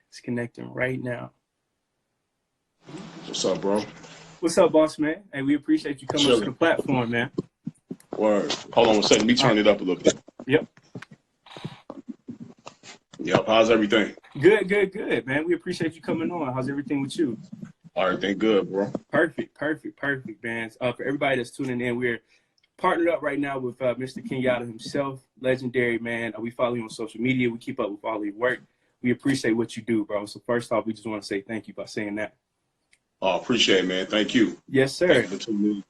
It's connecting right now. What's up, bro? What's up, boss man? Hey, we appreciate you coming to the platform, man. Word. Hold on one second. Let me turn it up a little bit. Yep. Yep. How's everything? Good, man. We appreciate you coming on. How's everything with you? Everything good, bro. Perfect, man. For everybody that's tuning in, we're partnered up right now with Mr. Kenyatta himself, legendary man. We follow you on social media. We keep up with all your work. We appreciate what you do, bro. So first off, we just want to say thank you by saying that. Oh, appreciate it, man. Thank you. Yes, sir. Thank you.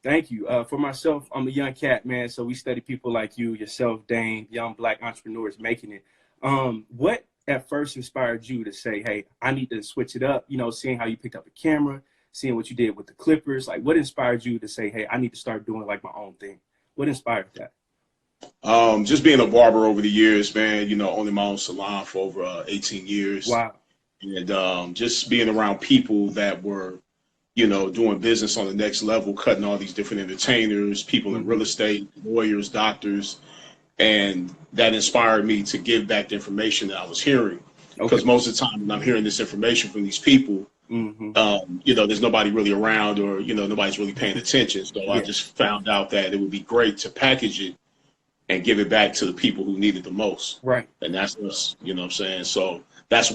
Thank you. For myself, I'm a young cat, man. So we study people like you, yourself, Dane, young Black entrepreneurs making it. What at first inspired you to say, hey, I need to switch it up? You know, seeing how you picked up a camera, seeing what you did with the Clippers. Like, what inspired you to say, hey, I need to start doing like my own thing? What inspired that? Just being a barber over the years, man, you know, owning my own salon for over 18 years. Wow. And just being around people that were, you know, doing business on the next level, cutting all these different entertainers, people in real estate, lawyers, doctors. And that inspired me to give back the information that I was hearing. Because most of the time when I'm hearing this information from these people, you know, there's nobody really around, or, you know, nobody's really paying attention. So I just found out that it would be great to package it and give it back to the people who need it the most. Right. And that's us, you know what I'm saying? So that's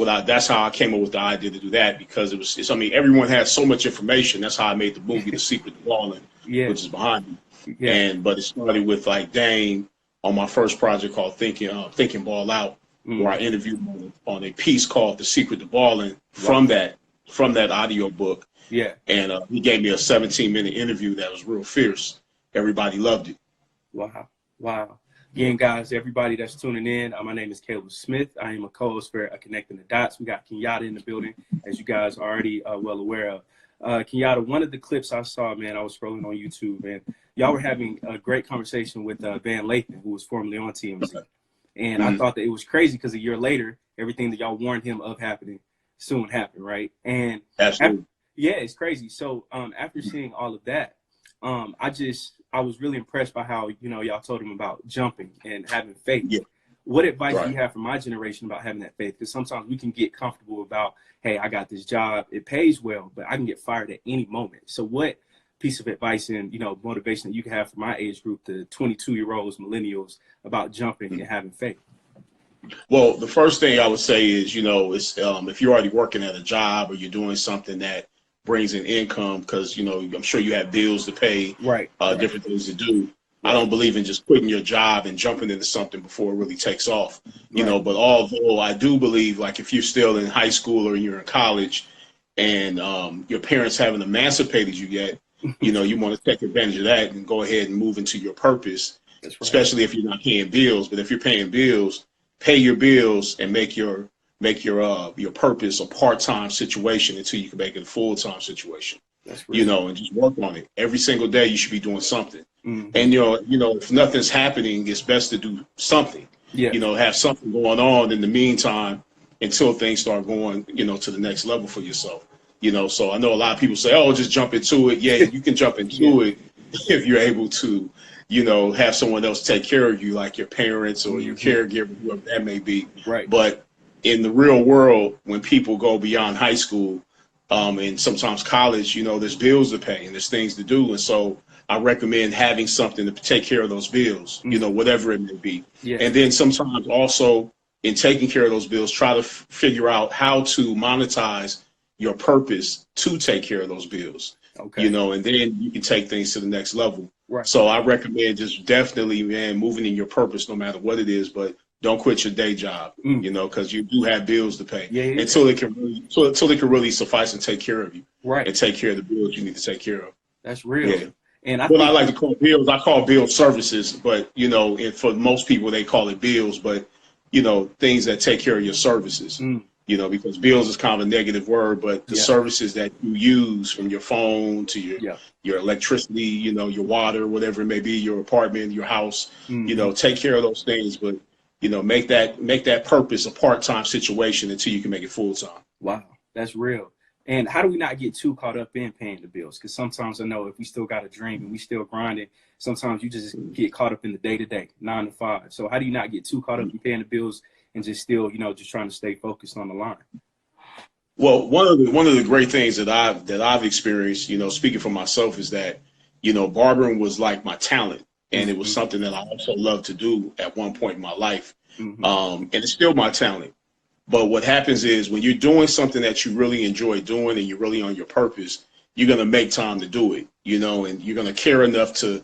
how I came up with the idea to do that, because I mean, everyone has so much information. That's how I made the movie, The Secret to Balling, which is behind me. But it started with like Dane on my first project called Thinking Ball Out, where I interviewed him on a piece called The Secret to Balling from that audio book. Yeah. And he gave me a 17-minute interview that was real fierce. Everybody loved it. Wow. Again, guys, everybody that's tuning in, my name is Caleb Smith. I am a co-host for Connecting the Dots. We got Kenyatta in the building, as you guys are already well aware of. Kenyatta, one of the clips I saw, man, I was scrolling on YouTube, and y'all were having a great conversation with Van Lathan, who was formerly on TMZ. And I thought that it was crazy because a year later, everything that y'all warned him of happening soon happened, right? And absolutely. It's crazy. So after seeing all of that, I was really impressed by how, you know, y'all told him about jumping and having faith. Yeah. What advice do you have for my generation about having that faith? Because sometimes we can get comfortable about, hey, I got this job, it pays well, but I can get fired at any moment. So what piece of advice and, you know, motivation that you can have for my age group, the 22-year-olds, millennials, about jumping and having faith? Well, the first thing I would say is, you know, it's if you're already working at a job or you're doing something that brings in income, because, you know, I'm sure you have bills to pay, different things to do. I don't believe in just quitting your job and jumping into something before it really takes off, you know. But although I do believe, like, if you're still in high school or you're in college and your parents haven't emancipated you yet, you know, you want to take advantage of that and go ahead and move into your purpose, especially if you're not paying bills. But if you're paying bills, pay your bills and make your purpose a part-time situation until you can make it a full-time situation. You know, and just work on it. Every single day you should be doing something. And you know, if nothing's happening, it's best to do something. You know, have something going on in the meantime until things start going, you know, to the next level for yourself. You know, so I know a lot of people say, oh, just jump into it. Yeah, you can jump into it if you're able to, you know, have someone else take care of you, like your parents or your caregiver, whoever that may be. But in the real world, when people go beyond high school and sometimes college, you know, there's bills to pay and there's things to do. And so I recommend having something to take care of those bills, you know, whatever it may be. And then sometimes also in taking care of those bills, try to figure out how to monetize your purpose to take care of those bills, you know, and then you can take things to the next level. So I recommend just definitely, man, moving in your purpose, no matter what it is, but don't quit your day job, you know, because you do have bills to pay until they can really suffice and take care of you, and take care of the bills you need to take care of. That's real. And I like to call bills, I call bills services, but, you know, for most people they call it bills, but, you know, things that take care of your services, you know, because bills is kind of a negative word, but the services that you use, from your phone to your electricity, you know, your water, whatever it may be, your apartment, your house, you know, take care of those things, but, you know, make that purpose a part-time situation until you can make it full-time. Wow, that's real. And how do we not get too caught up in paying the bills? Because sometimes I know if we still got a dream and we still grinding, sometimes you just get caught up in the day-to-day, 9 to 5. So how do you not get too caught up in paying the bills and just still, you know, just trying to stay focused on the line? Well, one of the great things that I've experienced, speaking for myself, is that, barbering was like my talent, and it was something that I also loved to do at one point in my life, and it's still my talent. But what happens is when you're doing something that you really enjoy doing and you're really on your purpose, you're gonna make time to do it, and you're gonna care enough to,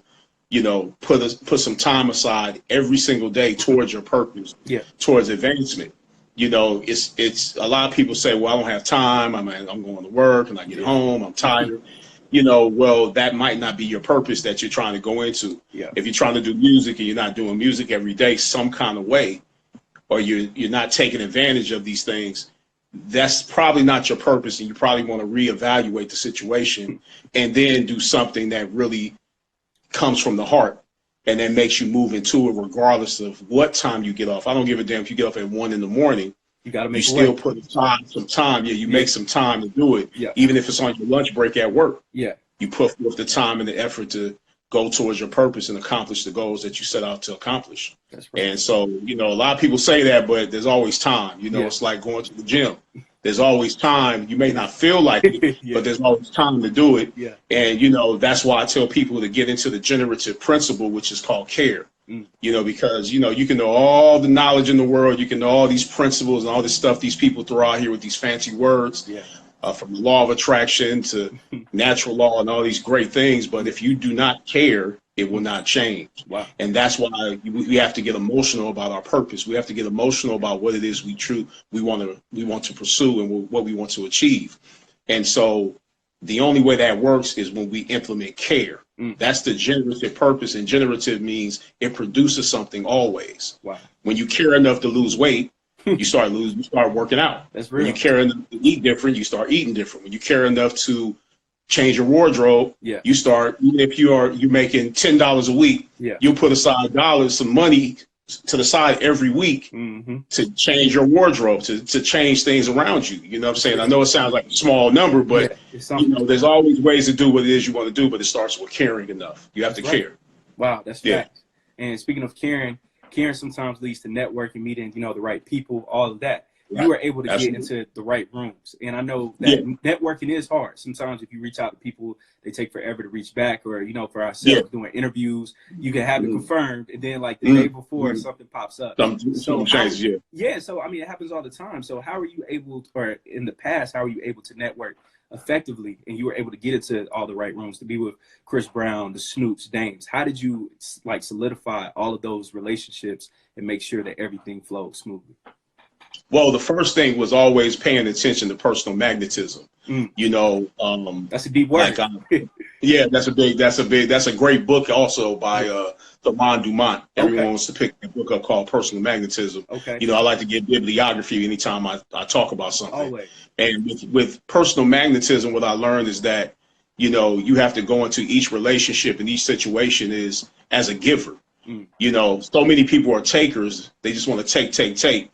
put some time aside every single day towards your purpose, towards advancement. It's a lot of people say, well, I don't have time. I'm going to work and I get home, I'm tired. Well, that might not be your purpose that you're trying to go into. If you're trying to do music and you're not doing music every day some kind of way, or you're not taking advantage of these things, that's probably not your purpose, and you probably want to reevaluate the situation and then do something that really comes from the heart and then makes you move into it regardless of what time you get off. I don't give a damn if you get off at 1 a.m. You got to make still put some time. You make some time to do it, even if it's on your lunch break at work. You put forth the time and the effort to go towards your purpose and accomplish the goals that you set out to accomplish. That's right. And so, a lot of people say that, but there's always time. It's like going to the gym. There's always time. You may not feel like it, but there's always time to do it. And, that's why I tell people to get into the generative principle, which is called care. Because, you can know all the knowledge in the world. You can know all these principles and all this stuff these people throw out here with these fancy words. From the law of attraction to natural law and all these great things. But if you do not care, it will not change. Wow. And that's why we have to get emotional about our purpose. We have to get emotional about what it is we want to pursue and what we want to achieve. And so the only way that works is when we implement care. That's the generative purpose. And generative means it produces something always. Wow. When you care enough to lose weight, you start working out. That's real. When you care enough to eat different, you start eating different. When you care enough to change your wardrobe, you start, even if you're making $10 a week, you'll put aside some money to the side every week to change your wardrobe, to change things around you. You know what I'm saying? I know it sounds like a small number, but there's always ways to do what it is you want to do, but it starts with caring enough. You have to care. Wow, that's facts. And speaking of caring sometimes leads to networking, meeting, the right people, all of that. Right. You were able to get into the right rooms. And I know that networking is hard. Sometimes if you reach out to people, they take forever to reach back, or, for ourselves doing interviews, you can have it confirmed. And then like the day before something pops up. So it happens all the time. So how are you able, or in the past, how are you able to network effectively, and you were able to get into all the right rooms, to be with Chris Brown, the Snoops, Dames? How did you solidify all of those relationships and make sure that everything flowed smoothly? Well, the first thing was always paying attention to personal magnetism. That's a deep word. That's a great book also by Thomas Dumont. Everyone wants to pick a book up called Personal Magnetism. I like to get bibliography anytime I talk about something. Always. And with personal magnetism, what I learned is that, you have to go into each relationship and each situation is as a giver. So many people are takers. They just want to take.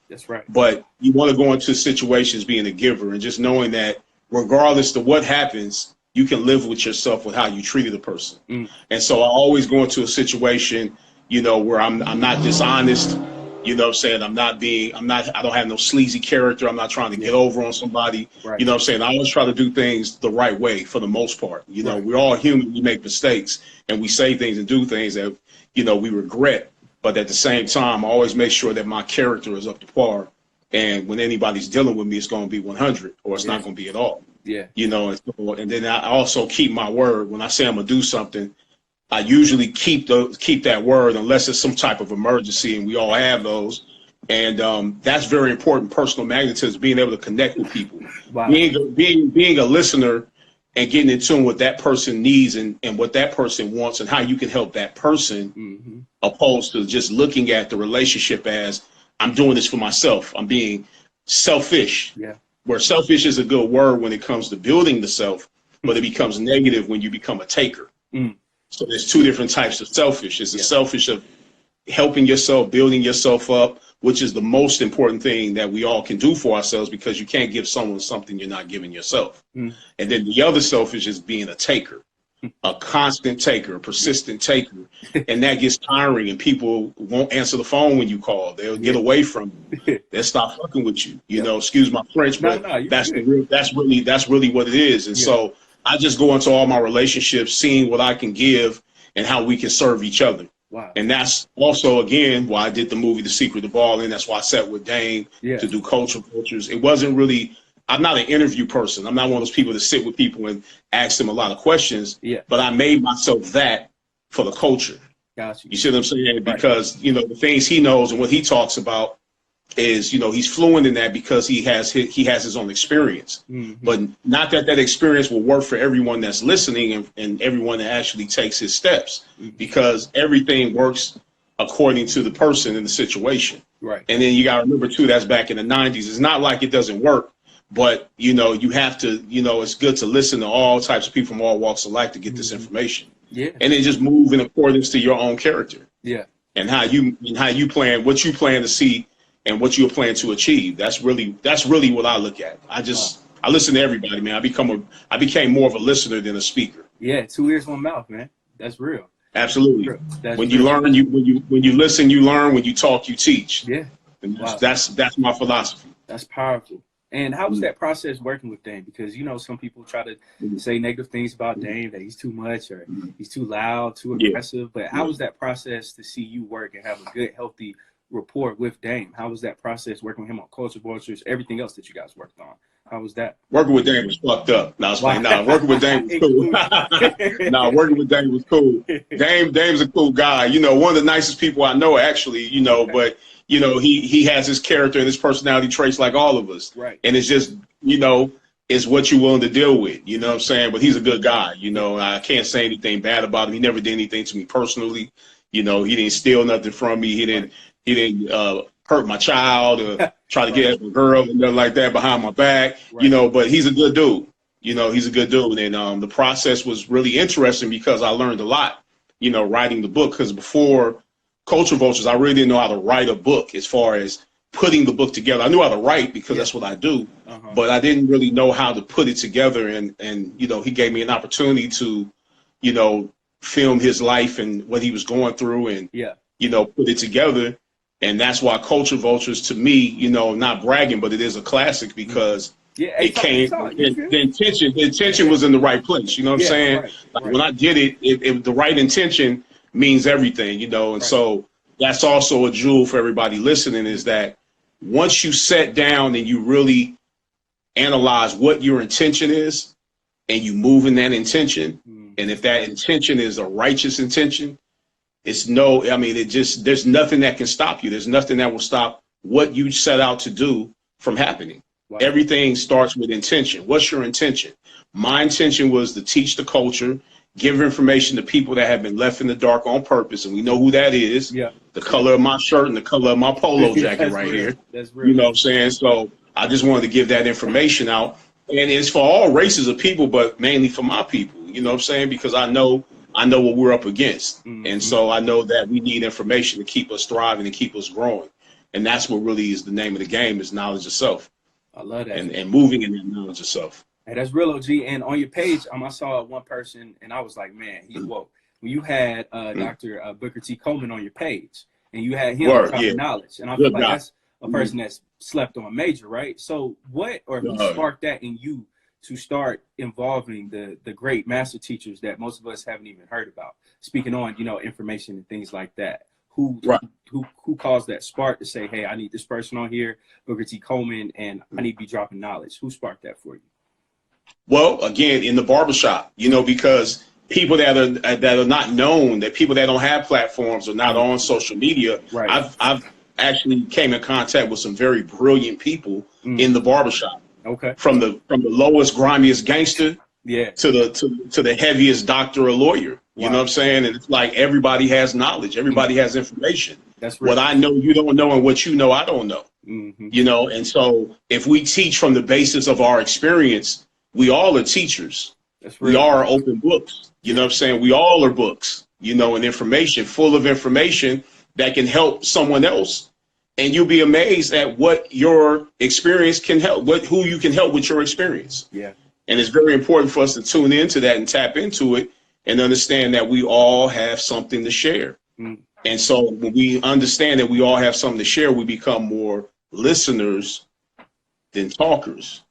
That's right. But you want to go into situations being a giver and just knowing that regardless of what happens, you can live with yourself with how you treated a person. And so I always go into a situation, where I'm not dishonest. You know what I'm saying? I don't have no sleazy character. I'm not trying to get over on somebody. Right. You know what I'm saying? I always try to do things the right way for the most part. We're all human. We make mistakes and we say things and do things that, we regret. But at the same time, I always make sure that my character is up to par. And when anybody's dealing with me, it's going to be 100 or it's not going to be at all. And then I also keep my word. When I say I'm going to do something, I usually keep that word unless it's some type of emergency, and we all have those. And that's very important. Personal magnetism, being able to connect with people, being a listener and getting in tune with that person needs and what that person wants and how you can help that person, opposed to just looking at the relationship as I'm doing this for myself. I'm being selfish. Where selfish is a good word when it comes to building the self, but it becomes negative when you become a taker. So there's two different types of selfish. It's the selfish of helping yourself, building yourself up, which is the most important thing that we all can do for ourselves, because you can't give someone something you're not giving yourself. And then the other selfish is being a taker. a constant taker, a persistent taker, and that gets tiring, and people won't answer the phone when you call. They'll get away from you. They'll stop fucking with you. You know, excuse my French, but that's really what it is. And so I just go into all my relationships, seeing what I can give and how we can serve each other. Wow. And that's also, again, why I did the movie The Secret to Balling. That's why I sat with Dame to do Culture Vultures. It wasn't really, I'm not an interview person. I'm not one of those people that sit with people and ask them a lot of questions. But I made myself that for the culture. Gotcha. You see what I'm saying? Because, you know, the things he knows and what he talks about is, you know, he's fluent in that because he has his own experience. But not that experience will work for everyone that's listening and everyone that actually takes his steps, because everything works according to the person and the situation. Right. And then you got to remember too, that's back in the 90s. It's not like it doesn't work, but you know, you have to, you know, it's good to listen to all types of people from all walks of life to get this information. And then just move in accordance to your own character. And how you plan, what you plan to see and what you're planning to achieve. That's really what I look at. I listen to everybody, man. I became more of a listener than a speaker. Yeah, 2 ears, 1 mouth, man. That's real. Absolutely. When you learn, when you listen, you learn. When you talk, you teach. Yeah. And that's my philosophy. That's powerful. And how was that process working with Dame? Because, you know, some people try to say negative things about Dame, that he's too much or he's too loud, too aggressive. But how was that process to see you work and have a good, healthy rapport with Dame? How was that process working with him on Culture Vultures, everything else that you guys worked on? How was that? Working with Dame was fucked up. No, working with Dame was cool. Working with Dame was cool. Dame's a cool guy. You know, one of the nicest people I know, actually, you know, but, you know, he has his character and his personality traits like all of us. Right. And it's just, you know, it's what you're willing to deal with. You know what I'm saying? But he's a good guy. You know, I can't say anything bad about him. He never did anything to me personally. You know, he didn't steal nothing from me. He didn't hurt my child or try to get at my girl and nothing like that behind my back, you know, but he's a good dude. You know, he's a good dude. And the process was really interesting because I learned a lot, you know, writing the book. Because before Culture Vultures, I really didn't know how to write a book as far as putting the book together. I knew how to write because that's what I do, but I didn't really know how to put it together. And, you know, he gave me an opportunity to, you know, film his life and what he was going through and, you know, put it together. And that's why Culture Vultures, to me, you know, not bragging, but it is a classic because it came, the intention was in the right place. You know what I'm saying? Like when I did it, the right intention means everything, you know? And so that's also a jewel for everybody listening, is that once you sit down and you really analyze what your intention is and you move in that intention, and if that intention is a righteous intention, there's nothing that can stop you. There's nothing that will stop what you set out to do from happening. Everything starts with intention. What's your intention? My intention was to teach the culture, give information to people that have been left in the dark on purpose. And we know who that is. The color of my shirt and the color of my polo jacket right here. You know what I'm saying? So I just wanted to give that information out. And it's for all races of people, but mainly for my people. You know what I'm saying? Because I know what we're up against. And so I know that we need information to keep us thriving and keep us growing. And that's what really is the name of the game, is knowledge of self. I love that. And moving in that knowledge of self. Hey, that's real, OG. And on your page, I saw one person and I was like, man, he's woke. When you had Dr. Booker T Coleman on your page and you had him talking knowledge. And I feel like that's a person that's slept on major, right? So what, or who sparked that in you to start involving the great master teachers that most of us haven't even heard about, speaking on, you know, information and things like that? Who caused that spark to say, hey, I need this person on here, Booker T Coleman, and I need to be dropping knowledge? Who sparked that for you? Well, again, in the barbershop, you know, because people that are not known, that people that don't have platforms or not on social media, I've actually came in contact with some very brilliant people in the barbershop. Okay. From the lowest, grimiest gangster to the heaviest doctor or lawyer. You know what I'm saying? And it's like everybody has knowledge. Everybody has information. That's right. What I know you don't know, and what you know I don't know. You know, and so if we teach from the basis of our experience, we all are teachers. We are open books. You know what I'm saying? We all are books, you know, and information, full of information that can help someone else. And you'll be amazed at what your experience can help, who you can help with your experience. Yeah. And it's very important for us to tune into that and tap into it, and understand that we all have something to share. And so when we understand that we all have something to share, we become more listeners than talkers.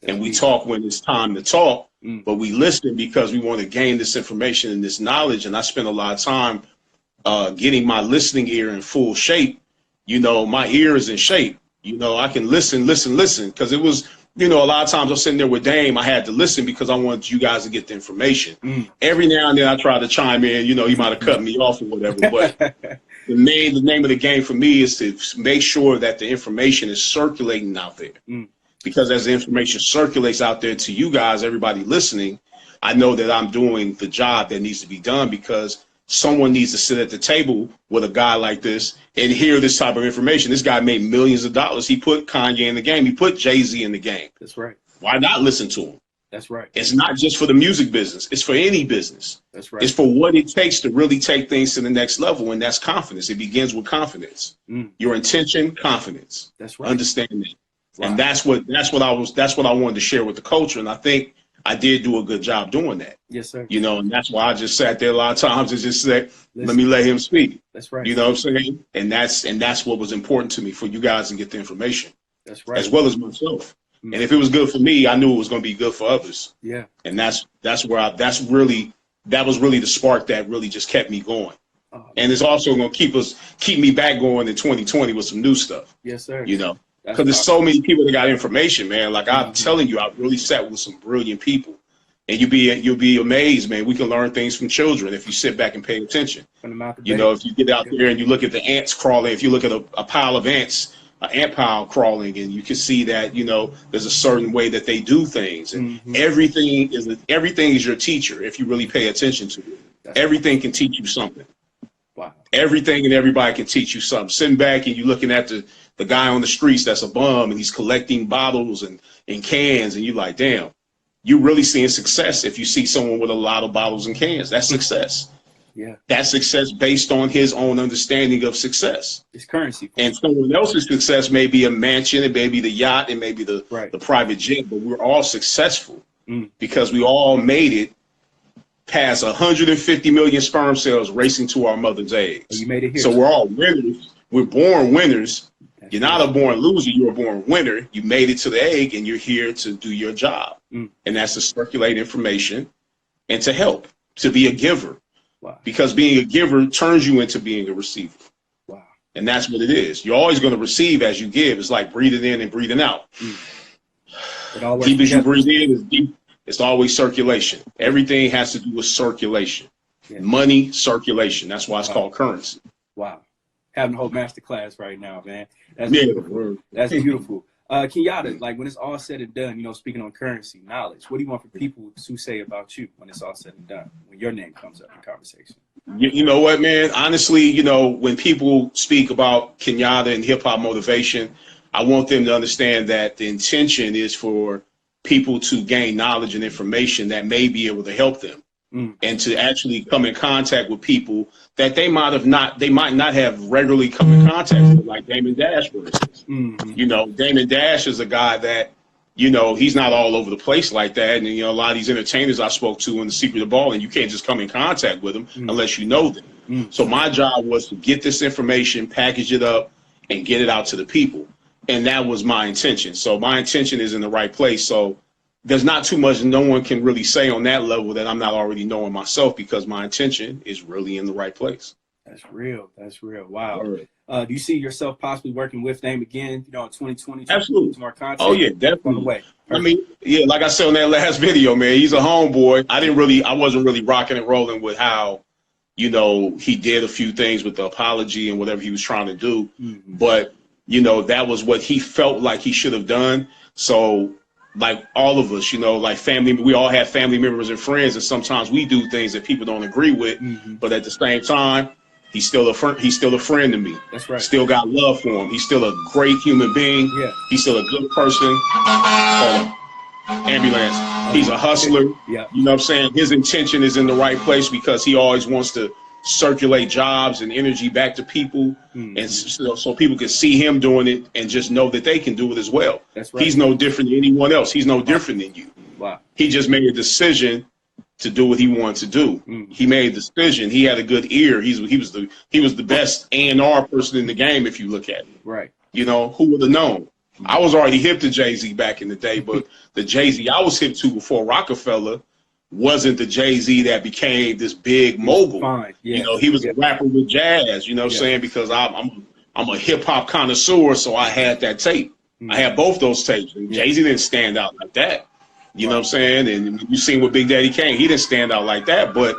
And we talk when it's time to talk, but we listen because we want to gain this information and this knowledge. And I spend a lot of time getting my listening ear in full shape. You know, my ear is in shape. You know, I can listen, because it was, you know, a lot of times I was sitting there with Dame, I had to listen because I wanted you guys to get the information. Every now and then I try to chime in, you know, he might have cut me off or whatever, but the name of the game for me is to make sure that the information is circulating out there. Because as the information circulates out there to you guys, everybody listening, I know that I'm doing the job that needs to be done, because someone needs to sit at the table with a guy like this and hear this type of information. This guy made millions of dollars. He put Kanye in the game. He put Jay-Z in the game. That's right. Why not listen to him? That's right. It's not just for the music business. It's for any business. That's right. It's for what it takes to really take things to the next level, and that's confidence. It begins with confidence. Your intention, confidence. That's right. Understanding. Wow. And that's what I wanted to share with the culture, and I think I did do a good job doing that. Yes, sir. You know, and that's why I just sat there a lot of times and just said, let me let him speak. That's right. You know what I'm saying? And that's what was important to me, for you guys to get the information. That's right. As well as myself. And if it was good for me, I knew it was going to be good for others. Yeah. And that was really the spark that really just kept me going. And it's also going to keep me back going in 2020 with some new stuff. Yes, sir. You know, because there's so many people that got information, man. Like I'm telling you, I really sat with some brilliant people, and you'll be amazed, man. We can learn things from children if you sit back and pay attention. You know, if you get out there and you look at the ants crawling, if you look at a pile of ants, an ant pile crawling, and you can see that, you know, there's a certain way that they do things, and everything is your teacher if you really pay attention to it. Everything can teach you something. Wow. Everything and everybody can teach you something. Sitting back and you looking at the guy on the streets that's a bum and he's collecting bottles and cans, and you're like, damn, you're really seeing success if you see someone with a lot of bottles and cans. That's success. Yeah. That's success based on his own understanding of success. It's currency. And someone else's success may be a mansion, it may be the yacht, it may be the private jet, but we're all successful because we all made it past 150 million sperm cells racing to our mother's eggs. You made it here. So we're all winners. We're born winners. You're not a born loser. You're a born winner. You made it to the egg, and you're here to do your job. And that's to circulate information and to help, to be a giver. Wow. Because being a giver turns you into being a receiver. Wow. And that's what it is. You're always going to receive as you give. It's like breathing in and breathing out. Deep as you breathe in is deep. It's always circulation. Everything has to do with circulation. Yeah. Money, circulation. That's why it's called currency. Wow. Having a whole master class right now, man. That's beautiful. That's beautiful. Kenyatta, like when it's all said and done, you know, speaking on currency, knowledge, what do you want for people to say about you when it's all said and done, when your name comes up in conversation? You know what, man? Honestly, you know, when people speak about Kenyatta and hip hop motivation, I want them to understand that the intention is for people to gain knowledge and information that may be able to help them. And to actually come in contact with people that they might not have regularly come in contact with, like Damon Dash, for instance. You know, Damon Dash is a guy that, you know, he's not all over the place like that. And, you know, a lot of these entertainers I spoke to in the Secret of Ball, and you can't just come in contact with them unless you know them. So my job was to get this information, package it up, and get it out to the people. And that was my intention. So my intention is in the right place. So there's not too much no one can really say on that level that I'm not already knowing myself, because my intention is really in the right place. That's real. That's real. Wow. Right. Do you see yourself possibly working with Dame again, you know, in 2020? Absolutely. More content? Oh, yeah, definitely. On the way. I mean, yeah, like I said on that last video, man, he's a homeboy. I wasn't really rocking and rolling with how, you know, he did a few things with the apology and whatever he was trying to do. But, you know, that was what he felt like he should have done. So, like all of us, you know, like family, we all have family members and friends, and sometimes we do things that people don't agree with. But at the same time, he's still a friend. He's still a friend to me. That's right. Still got love for him. He's still a great human being. Yeah. He's still a good person. Ambulance. He's a hustler. Yeah. You know what I'm saying? His intention is in the right place, because he always wants to circulate jobs and energy back to people, and so people can see him doing it and just know that they can do it as well. That's right. He's no different than anyone else. He's no different than you. Wow. He just made a decision to do what he wanted to do. He made a decision. He had a good ear. He was the best A&R person in the game if you look at it. Right. You know, who would have known? I was already hip to Jay-Z back in the day, but the Jay-Z I was hip to before Rockefeller wasn't the Jay-Z that became this big mogul. Fine. Yeah. You know, he was a rapper with jazz, you know what I'm saying? Because I'm a hip hop connoisseur, so I had that tape. I had both those tapes. And Jay-Z didn't stand out like that. You know what I'm saying? And you seen what Big Daddy Kane, he didn't stand out like that, but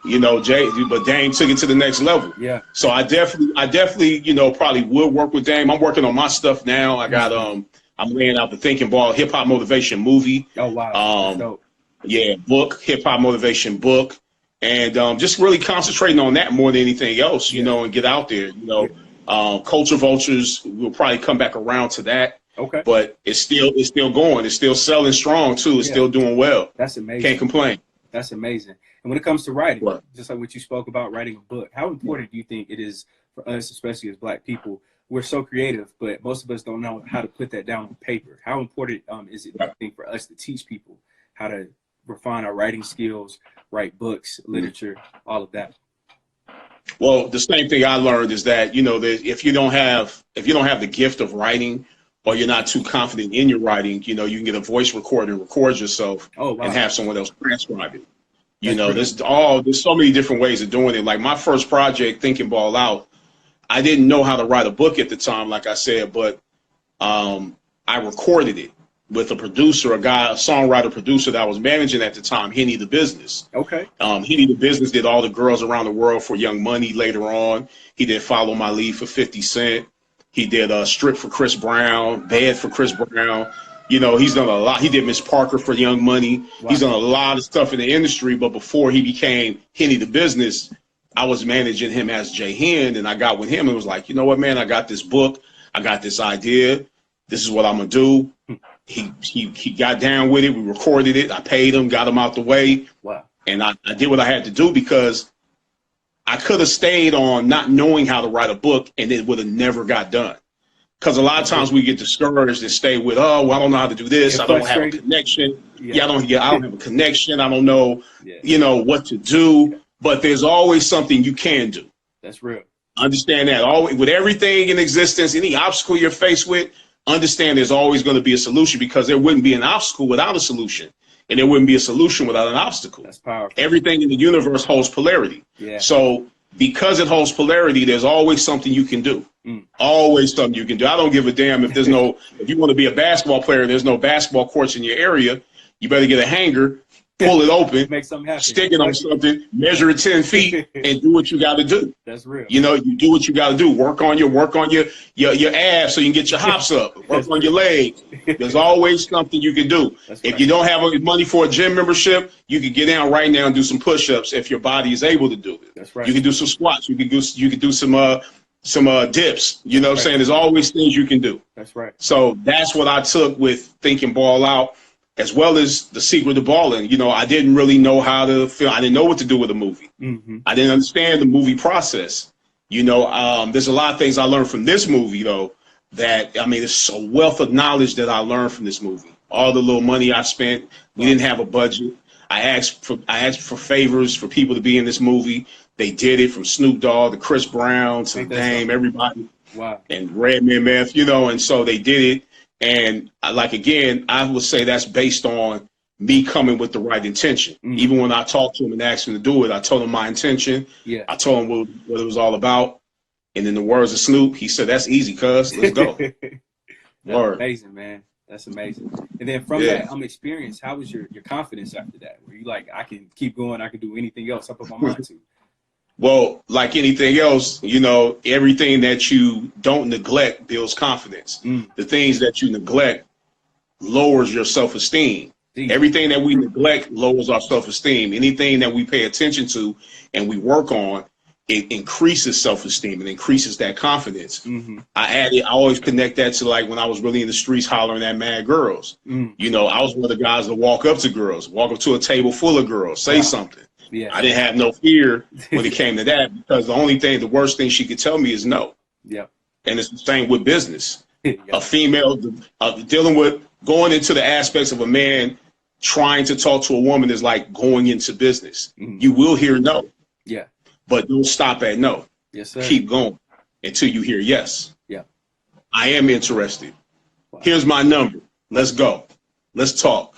you know, but Dame took it to the next level. Yeah. So I definitely, you know, probably would work with Dame. I'm working on my stuff now. I got I'm laying out the Thinking Ball hip hop motivation movie. Oh wow. Yeah, book, hip hop motivation book. And just really concentrating on that more than anything else, you know, and get out there. You know, Culture Vultures will probably come back around to that. Okay. But it's still going. It's still selling strong too. It's still doing well. That's amazing. Can't complain. That's amazing. And when it comes to writing, just like what you spoke about, writing a book, how important do you think it is for us, especially as Black people? We're so creative, but most of us don't know how to put that down on paper. How important is it, I think, for us to teach people how to refine our writing skills, write books, literature, all of that? Well, the same thing I learned is that, you know, that if you don't have the gift of writing, or you're not too confident in your writing, you know, you can get a voice recorder and record yourself and have someone else transcribe it. You know, there's so many different ways of doing it. Like my first project, Thinking Ball Out, I didn't know how to write a book at the time, like I said, but I recorded it with a producer, a songwriter producer that I was managing at the time, Henny the Business. Okay. Henny the Business did All the Girls Around the World for Young Money later on. He did Follow My Lead for 50 Cent. He did Strip for Chris Brown, Bad for Chris Brown. You know, he's done a lot. He did Miss Parker for Young Money. Wow. He's done a lot of stuff in the industry. But before he became Henny the Business, I was managing him as Jay Hen. And I got with him and was like, you know what, man, I got this book. I got this idea. This is what I'm going to do. He got down with it. We recorded it. I paid him, got him out the way. Wow. And I did what I had to do because I could have stayed on not knowing how to write a book and it would have never got done. Because a lot of times we get discouraged and stay with, oh, well, I don't know how to do this. I don't have a connection. I don't have a connection. I don't know, you know, what to do. But there's always something you can do. That's real. Understand that. Always, with everything in existence, any obstacle you're faced with, understand there's always going to be a solution because there wouldn't be an obstacle without a solution. And there wouldn't be a solution without an obstacle. That's powerful. Everything in the universe holds polarity. Yeah. So because it holds polarity, there's always something you can do. Always something you can do. I don't give a damn if there's if you want to be a basketball player and there's no basketball courts in your area, you better get a hanger, pull it open, make something happen, stick it on something, measure it 10 feet, and do what you got to do. That's real. You know, you do what you got to do. Work on your abs so you can get your hops up. Work on your legs. There's always something you can do. If you don't have money for a gym membership, you can get down right now and do some push-ups if your body is able to do it. That's right. You can do some squats. You can do some dips. You know what I'm saying? There's always things you can do. That's right. So that's what I took with Thinking Ball Out, as well as The Secret to Balling. You know, I didn't really know how to film. I didn't know what to do with a movie. I didn't understand the movie process. You know, there's a lot of things I learned from this movie, though, that, I mean, it's a wealth of knowledge that I learned from this movie. All the little money I spent, we didn't have a budget. I asked for favors for people to be in this movie. They did it, from Snoop Dogg to Chris Brown to Dame, everybody. Wow. And Redman Meth, you know, and so they did it. And like, again, I would say that's based on me coming with the right intention. Even when I talked to him and asked him to do it, I told him my intention. Yeah. I told him what it was all about. And in the words of Snoop, he said, "That's easy, cuz. Let's go." That's amazing, man. That's amazing. And then from that experience, how was your confidence after that? Were you like, I can keep going, I can do anything else I put my mind to? Well, like anything else, you know, everything that you don't neglect builds confidence. The things that you neglect lowers your self-esteem. Everything that we neglect lowers our self-esteem. Anything that we pay attention to and we work on, it increases self-esteem and increases that confidence. I always connect that to, like, when I was really in the streets hollering at mad girls. You know, I was one of the guys that walk up to girls, walk up to a table full of girls, say something. Yeah. I didn't have no fear when it came to that, because the worst thing she could tell me is no. Yeah. And it's the same with business. A female dealing with going into the aspects of a man trying to talk to a woman is like going into business. Mm-hmm. You will hear no. Yeah. But don't stop at no. Yes, sir. Keep going until you hear yes. Yeah. I am interested. Wow. Here's my number. Let's go. Let's talk.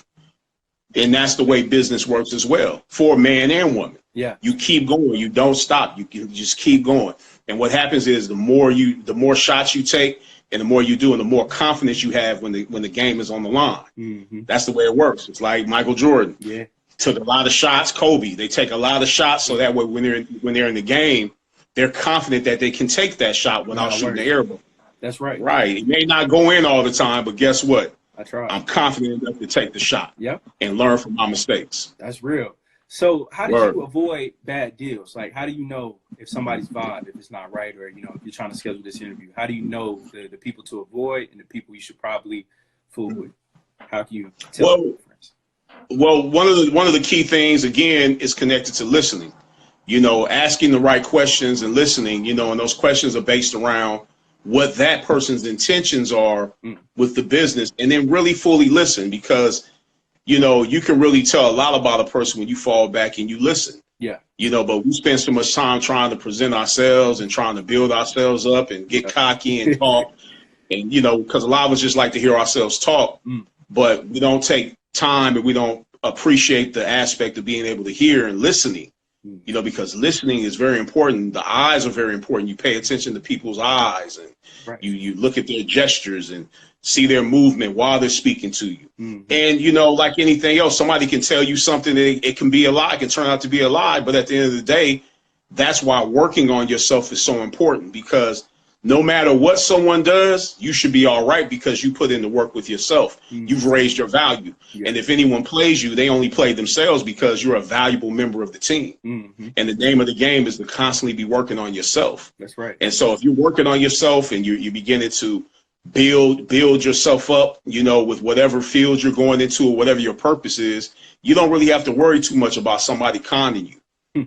And that's the way business works as well for man and woman. Yeah. You keep going. You don't stop. You just keep going. And what happens is the more shots you take and the more you do and the more confidence you have when the game is on the line. Mm-hmm. That's the way it works. It's like Michael Jordan. Yeah. Took a lot of shots. Kobe, they take a lot of shots so that way when they're in the game, they're confident that they can take that shot without shooting the air ball. That's right. Right. It may not go in all the time, but guess what? I try. I'm confident enough to take the shot. Yep. And learn from my mistakes. That's real. So how do you avoid bad deals? Like, how do you know if somebody's vibe, if it's not right, or, you know, if you're trying to schedule this interview? How do you know the people to avoid and the people you should probably fool with? How can you tell the difference? Well, one of the key things, again, is connected to listening. You know, asking the right questions and listening, you know, and those questions are based around what that person's intentions are with the business, and then really fully listen, because, you know, you can really tell a lot about a person when you fall back and you listen. Yeah. You know, but we spend so much time trying to present ourselves and trying to build ourselves up and get cocky and talk. And, you know, because a lot of us just like to hear ourselves talk, but we don't take time and we don't appreciate the aspect of being able to hear and listening, you know, because listening is very important. The eyes are very important. You pay attention to people's eyes and you look at their gestures and see their movement while they're speaking to you. And, you know, like anything else, somebody can tell you something that it can be a lie, it can turn out to be a lie. But at the end of the day, that's why working on yourself is so important, because no matter what someone does, you should be all right because you put in the work with yourself. You've raised your value. And if anyone plays you, they only play themselves because you're a valuable member of the team. And the name of the game is to constantly be working on yourself. That's right. And so if you're working on yourself and you're beginning to build yourself up, you know, with whatever field you're going into or whatever your purpose is, you don't really have to worry too much about somebody conning you.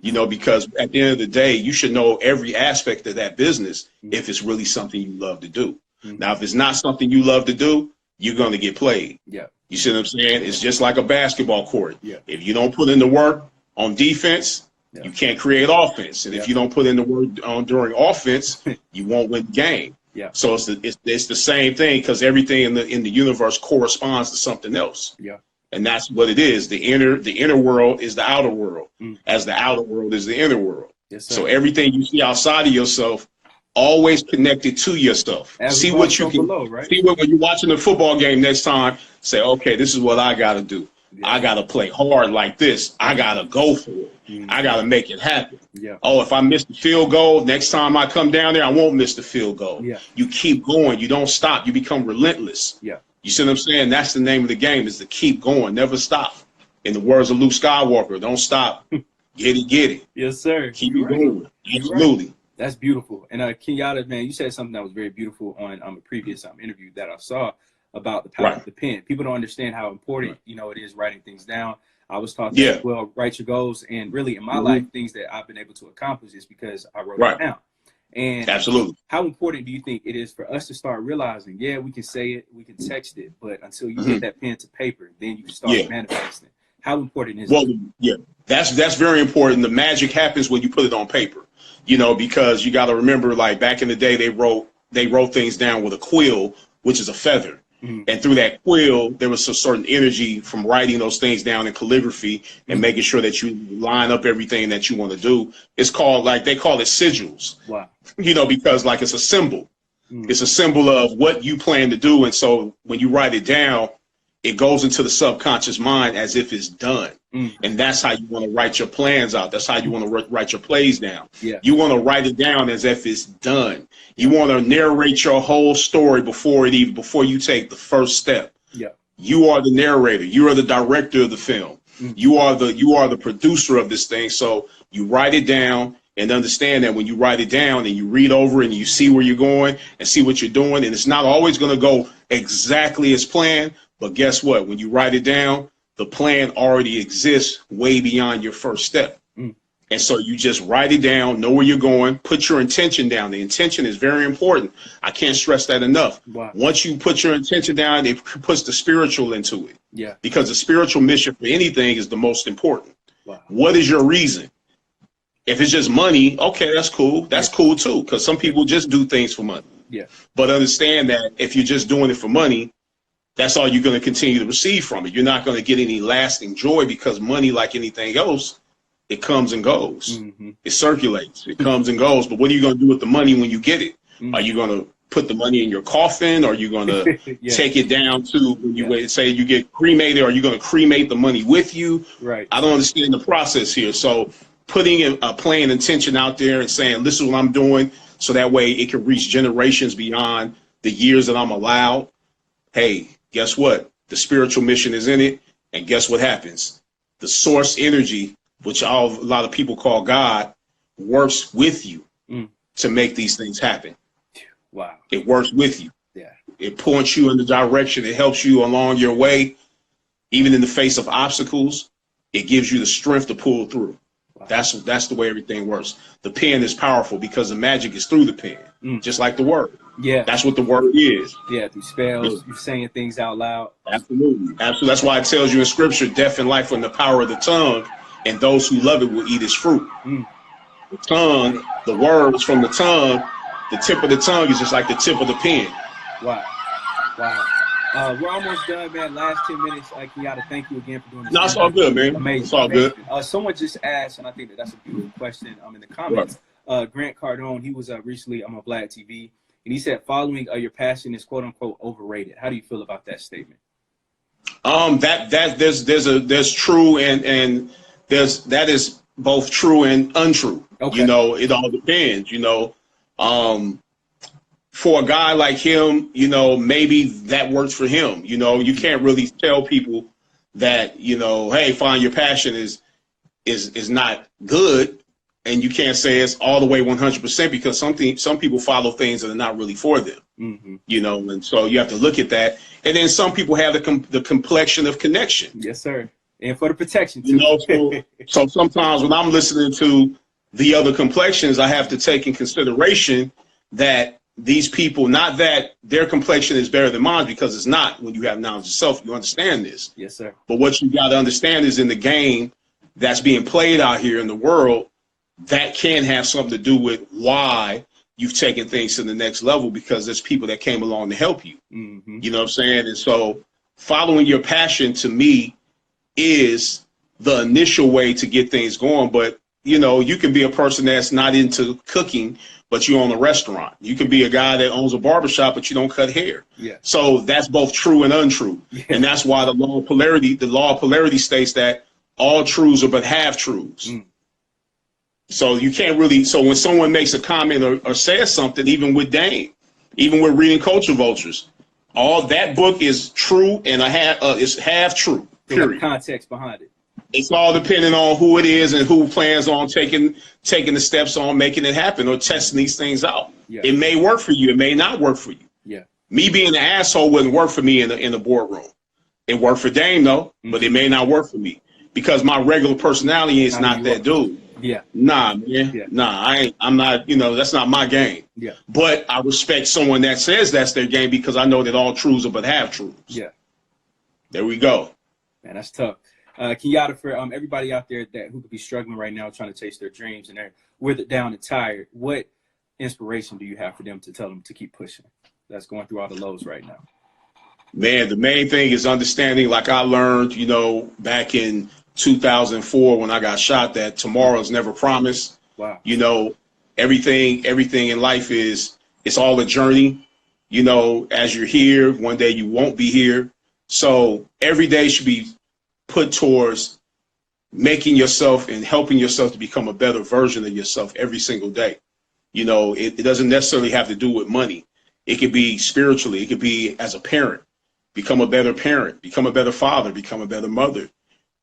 You know, because at the end of the day, you should know every aspect of that business if it's really something you love to do. Now, if it's not something you love to do, you're going to get played. Yeah. You see what I'm saying? It's just like a basketball court. Yeah. If you don't put in the work on defense, you can't create offense. And if you don't put in the work during offense, you won't win the game. Yeah. So it's the same thing, because everything in the universe corresponds to something else. Yeah. And that's what it is. The inner world is the outer world, as the outer world is the inner world. Yes, sir. So everything you see outside of yourself, always connected to yourself. See what you can below, right? See what, when you're watching the football game next time, say, okay, this is what I got to do. Yeah. I got to play hard like this. I got to go for it. I got to make it happen. Yeah. Oh, if I miss the field goal, next time I come down there, I won't miss the field goal. Yeah. You keep going. You don't stop. You become relentless. Yeah. You see what I'm saying? That's the name of the game, is to keep going, never stop. In the words of Luke Skywalker, don't stop. Get it, get it. Yes, sir. Keep it going. Absolutely. Right. That's beautiful. And Kenyatta, man, you said something that was very beautiful on a previous interview that I saw about the power of the pen. People don't understand how important, you know, it is writing things down. I was taught that, well, write your goals. And really in my life, things that I've been able to accomplish is because I wrote it down. And absolutely, how important do you think it is for us to start realizing, yeah, we can say it, we can text it, but until you get that pen to paper, then you can start manifesting. How important is it? Yeah, that's very important. The magic happens when you put it on paper, you know, because you got to remember, like back in the day, they wrote things down with a quill, which is a feather. And through that quill, there was a certain energy from writing those things down in calligraphy and making sure that you line up everything that you want to do. It's called, like, they call it sigils. Wow. You know, because like it's a symbol. It's a symbol of what you plan to do. And so when you write it down, it goes into the subconscious mind as if it's done. And that's how you want to write your plans out. That's how you want to write your plays down. Yeah. You want to write it down as if it's done. You want to narrate your whole story before you take the first step. Yeah. You are the narrator. You are the director of the film. You are the producer of this thing. So you write it down and understand that when you write it down and you read over and you see where you're going and see what you're doing, and it's not always going to go exactly as planned. But guess what? When you write it down, the plan already exists way beyond your first step. And so you just write it down, know where you're going, put your intention down. The intention is very important. I can't stress that enough. Wow. Once you put your intention down, it puts the spiritual into it. Yeah. Because the spiritual mission for anything is the most important. Wow. What is your reason? If it's just money, okay, that's cool. That's cool too, because some people just do things for money. Yeah. But understand that if you're just doing it for money, that's all you're going to continue to receive from it. You're not going to get any lasting joy, because money, like anything else, it comes and goes. Mm-hmm. It circulates. It comes and goes. But what are you going to do with the money when you get it? Mm-hmm. Are you going to put the money in your coffin? Or are you going to take it down to when you say you get cremated? Are you going to cremate the money with you? Right. I don't understand the process here. So putting a plain intention out there and saying, this is what I'm doing, so that way it can reach generations beyond the years that I'm allowed. Hey, guess what? The spiritual mission is in it. And guess what happens? The source energy, which a lot of people call God, works with you to make these things happen. Wow. It works with you. Yeah. It points you in the direction. It helps you along your way. Even in the face of obstacles, it gives you the strength to pull through. Wow. That's the way everything works. The pen is powerful because the magic is through the pen, just like the word. Yeah. That's what the word is. Yeah, through spells, you're saying things out loud. Absolutely. Absolutely. That's why it tells you in scripture, death and life are in the power of the tongue, and those who love it will eat its fruit. The tongue, the words from the tongue, the tip of the tongue is just like the tip of the pen. Wow. Wow. We're almost done, man. Last 10 minutes. Kenyatta, thank you again for doing this. No, it's all good, man. Amazing. It's all good. Someone just asked, and I think that's a beautiful question in the comments. Right. Grant Cardone, he was recently on my Vlad TV, and he said, following your passion is quote unquote overrated. How do you feel about that statement? There's true and that is both true and untrue. Okay. You know, it all depends, you know. For a guy like him, you know, maybe that works for him. You know, you can't really tell people that, you know, hey, find your passion is not good. And you can't say it's all the way 100% because some people follow things that are not really for them, you know, and so you have to look at that. And then some people have the complexion of connection. Yes, sir. And for the protection, too. You know, so sometimes when I'm listening to the other complexions, I have to take in consideration that these people, not that their complexion is better than mine, because it's not. When you have knowledge of self, you understand this. Yes, sir. But what you got to understand is in the game that's being played out here in the world, that can have something to do with why you've taken things to the next level, because there's people that came along to help you. You know what I'm saying? And so following your passion, to me, is the initial way to get things going. But, you know, you can be a person that's not into cooking, but you own a restaurant. You can be a guy that owns a barbershop, but you don't cut hair. Yeah. So that's both true and untrue. Yeah. And that's why the law of polarity states that all truths are but half truths. So you can't really, so when someone makes a comment or says something, even with Dame, even with Reading Culture Vultures, all that book is true and it's half true, period. The context behind it. It's all depending on who it is and who plans on taking the steps on making it happen or testing these things out. Yeah. It may work for you. It may not work for you. Yeah. Me being an asshole wouldn't work for me in the boardroom. It worked for Dame though, but it may not work for me because my regular personality is not that dude. Yeah. Nah, man. Yeah. Nah, I'm not, you know, that's not my game. Yeah. But I respect someone that says that's their game because I know that all truths are but half truths. Yeah. There we go. Man, that's tough. Kenyatta, for everybody out there who could be struggling right now trying to chase their dreams and they're withered down and tired, what inspiration do you have for them to tell them to keep pushing? That's going through all the lows right now. Man, the main thing is understanding, like I learned, you know, back in 2004 when I got shot, that tomorrow's never promised. Wow. You know, everything in life it's all a journey. You know, as you're here, one day you won't be here. So every day should be put towards making yourself and helping yourself to become a better version of yourself every single day. You know, it doesn't necessarily have to do with money. It could be spiritually. It could be as a parent. Become a better parent. Become a better father. Become a better mother.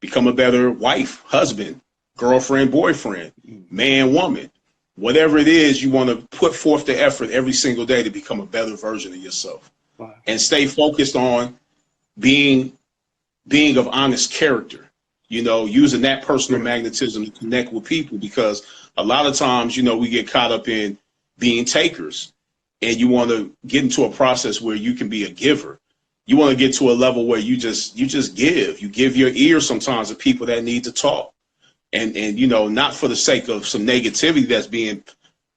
Become a better wife, husband, girlfriend, boyfriend, man, woman. Whatever it is, you want to put forth the effort every single day to become a better version of yourself. Wow. And stay focused on being of honest character. you know, using that personal magnetism to connect with people, because a lot of times, you know, we get caught up in being takers, and you want to get into a process where you can be a giver. You want to get to a level where you just give. You give your ear sometimes to people that need to talk. And you know, not for the sake of some negativity that's being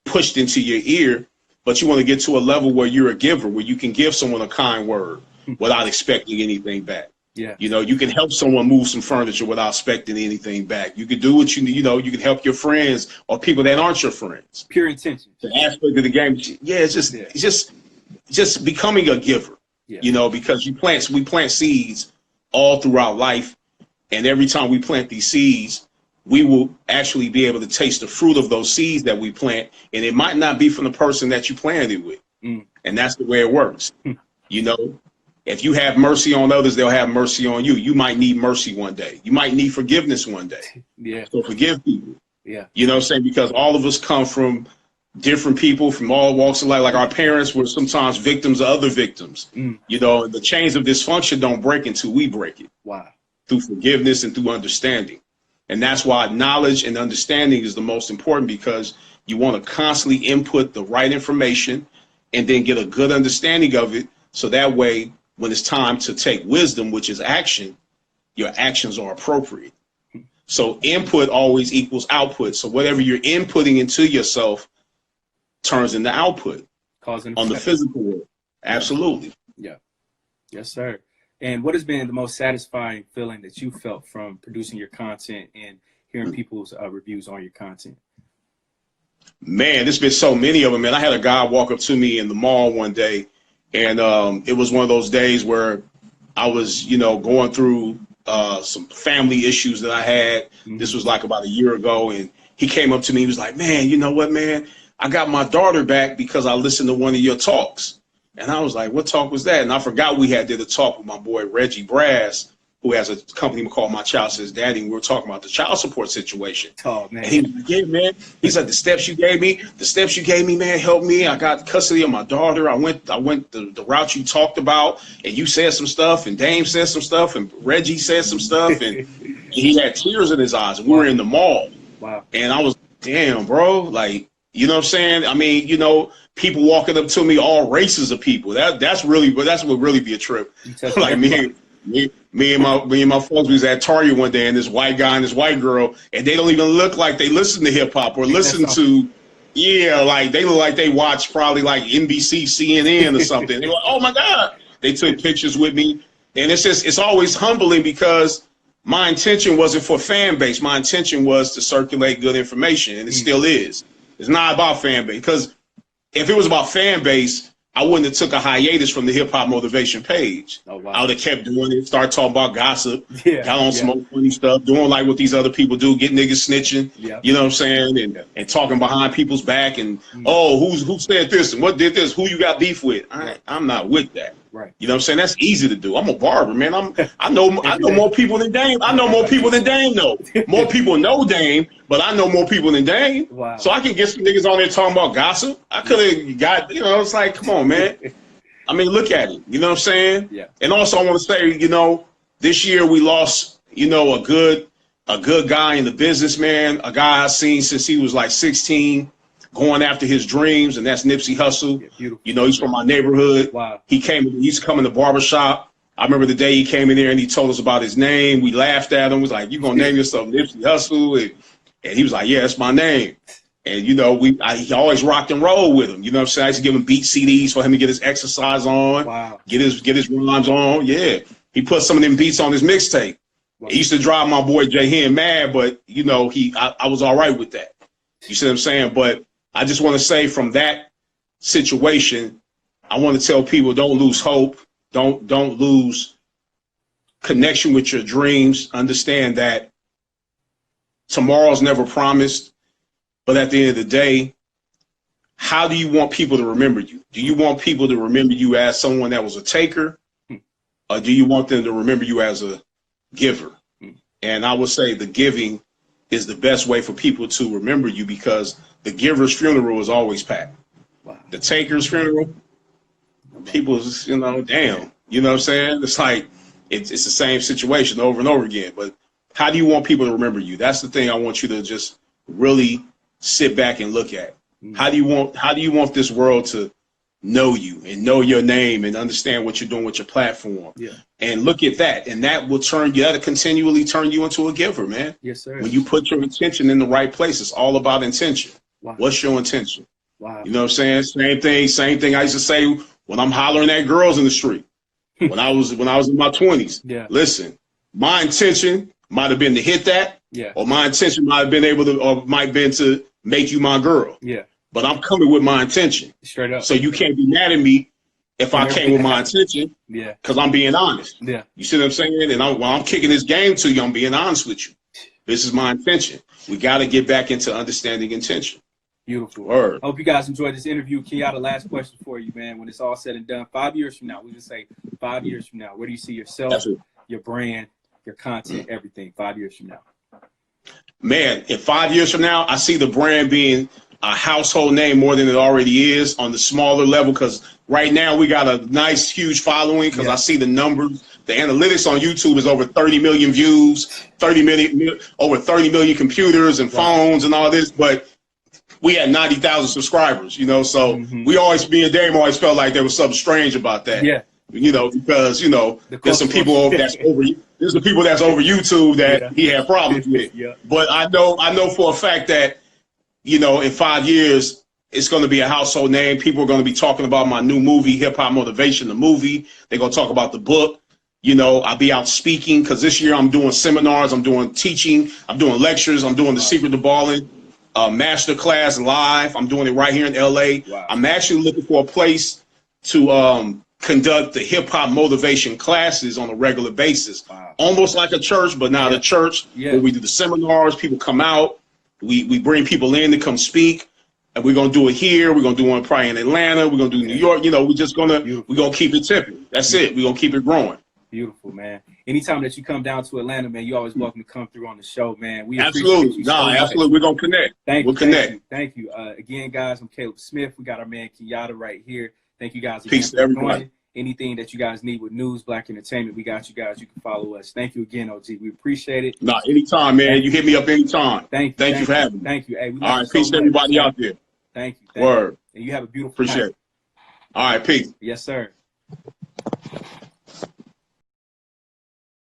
pushed into your ear, but you want to get to a level where you're a giver, where you can give someone a kind word without expecting anything back. Yeah. You know, you can help someone move some furniture without expecting anything back. You can do what you know, you can help your friends or people that aren't your friends. Pure intention. The aspect of the game. Yeah, it's just becoming a giver. Yeah. You know, because we plant seeds all throughout life, and every time we plant these seeds, we will actually be able to taste the fruit of those seeds that we plant, and it might not be from the person that you planted it with. And that's the way it works. You know, if you have mercy on others, they'll have mercy on you. You might need mercy one day. You might need forgiveness one day. Yeah. So forgive people. Yeah. You know what I'm saying? Because all of us come from different people from all walks of life. Like our parents were sometimes victims of other victims. You know, the chains of dysfunction don't break until we break it. Wow. Through forgiveness and through understanding. And that's why knowledge and understanding is the most important, because you want to constantly input the right information and then get a good understanding of it. So that way, when it's time to take wisdom, which is action, your actions are appropriate. So input always equals output. So whatever you're inputting into yourself turns into output on the physical world. Absolutely. Yeah. Yes, sir. And what has been the most satisfying feeling that you felt from producing your content and hearing people's reviews on your content? Man, there's been so many of them, man. I had a guy walk up to me in the mall one day, and it was one of those days where I was, you know, going through some family issues that I had. This was like about a year ago, and he came up to me. He was like, man, you know what, man? I got my daughter back because I listened to one of your talks. And I was like, what talk was that? And I forgot we did a talk with my boy, Reggie Brass, who has a company called My Child Says Daddy. And we were talking about the child support situation. Oh, man. And he was like, yeah, man. He's like, the steps you gave me, man, helped me. I got custody of my daughter. I went the route you talked about, and you said some stuff, and Dame said some stuff, and Reggie said some stuff, and he had tears in his eyes. And we were in the mall. Wow. And I was, damn, bro, like, you know what I'm saying? I mean, you know, people walking up to me, all races of people. That's what really be a trip. Like me and my folks was at Target one day, and this white guy and this white girl, and they don't even look like they listen to hip hop or listen to, like they look like they watch probably like NBC, CNN or something. They were like, oh my God. They took pictures with me, and it's always humbling, because my intention wasn't for fan base. My intention was to circulate good information, and it still is. It's not about fan base, because if it was about fan base, I wouldn't have took a hiatus from the Hip Hop Motivation page. Oh, wow. I would have kept doing it, start talking about gossip, got on some funny stuff, doing like what these other people do, get niggas snitching, you know what I'm saying, and talking behind people's back, and who said this and what did this, who you got beef with. I'm not with that. Right. You know what I'm saying? That's easy to do. I'm a barber, man. I know more people than Dame. I know more people than Dame know. More people know Dame, but I know more people than Dame. Wow. So I can get some niggas on there talking about gossip. I could have got, you know, it's like, come on, man. I mean, look at it. You know what I'm saying? Yeah. And also I want to say, you know, this year we lost, you know, a good guy in the business, man, a guy I've seen since he was like 16. Going after his dreams, and that's Nipsey Hussle. Yeah, you know, he's from my neighborhood. Wow. He used to come in the barbershop. I remember the day he came in there and he told us about his name. We laughed at him. Was like, you gonna name yourself Nipsey Hussle? And he was like, yeah, that's my name. And, you know, he always rocked and rolled with him. You know what I'm saying? I used to give him beat CDs for him to get his exercise on, get his rhymes on. Yeah. He put some of them beats on his mixtape. Wow. He used to drive my boy Jay Hen mad, but, you know, I was all right with that. You see what I'm saying? But I just want to say, from that situation, I want to tell people, don't lose hope. Don't lose connection with your dreams. Understand that tomorrow's never promised. But at the end of the day, how do you want people to remember you? Do you want people to remember you as someone that was a taker? Or do you want them to remember you as a giver? And I would say the giving is the best way for people to remember you, because the giver's funeral is always packed. Wow. The taker's funeral, people, you know, damn, you know what I'm saying? It's like, it's the same situation over and over again. But How do you want people to remember you? That's the thing I want you to just really sit back and look at. How do you want this world to know you and know your name and understand what you're doing with your platform? Yeah. And look at that. And that will that'll continually turn you into a giver, man. Yes, sir. When you put your intention in the right place, it's all about intention. Wow. What's your intention? Wow. You know what I'm saying? Same thing I used to say when I'm hollering at girls in the street. when I was in my 20s. Yeah. Listen, my intention might have been to hit that. Yeah. Or my intention might have been to make you my girl. Yeah. But I'm coming with my intention. Straight up. So you can't be mad at me if I came with my intention. Yeah. Because I'm being honest. Yeah. You see what I'm saying? And while I'm kicking this game to you, I'm being honest with you. This is my intention. We got to get back into understanding intention. Beautiful. Word. I hope you guys enjoyed this interview. Kenyatta, last question for you, man. When it's all said and done, 5 years from now, we just say 5 years from now, where do you see yourself, your brand, your content, everything 5 years from now? Man, in 5 years from now, I see the brand being a household name more than it already is on the smaller level, because right now we got a nice, huge following because I see the numbers. The analytics on YouTube is over 30 million views, over 30 million computers and phones and all this, but we had 90,000 subscribers, you know, so we always, me and Dame always felt like there was something strange about that. Yeah. You know, because, you know, there's some people that's over YouTube that he had problems with. Yeah. But I know for a fact that, you know, in 5 years, it's going to be a household name. People are going to be talking about my new movie, Hip Hop Motivation, the movie. They're going to talk about the book. You know, I'll be out speaking because this year I'm doing seminars, I'm doing teaching, I'm doing lectures, I'm doing The Secret to Balling, master class live. I'm doing it right here in LA. Wow. I'm actually looking for a place to conduct the hip hop motivation classes on a regular basis. Wow. Almost like a church, but not a church. Where we do the seminars, people come out, we bring people in to come speak, and we're gonna do it here. We're gonna do one probably in Atlanta. We're gonna do New York. You know, we're gonna keep it tipping. That's it. We're gonna keep it growing. Beautiful, man. Anytime that you come down to Atlanta, man, you're always welcome to come through on the show, man. We absolutely, you so absolutely. We're gonna connect. We'll connect. Thank you. Again, guys, I'm Caleb Smith. We got our man Kenyatta right here. Thank you guys again. Peace to everybody. Anything that you guys need with news, Black entertainment, we got you guys. You can follow us. Thank you again, OG. We appreciate it. Anytime, man. You hit me up anytime. Thank you for having me. Thank you. Hey, all right, peace to everybody out there. Thank you. Word. And you have a beautiful Appreciate it. All right, peace. Yes, sir.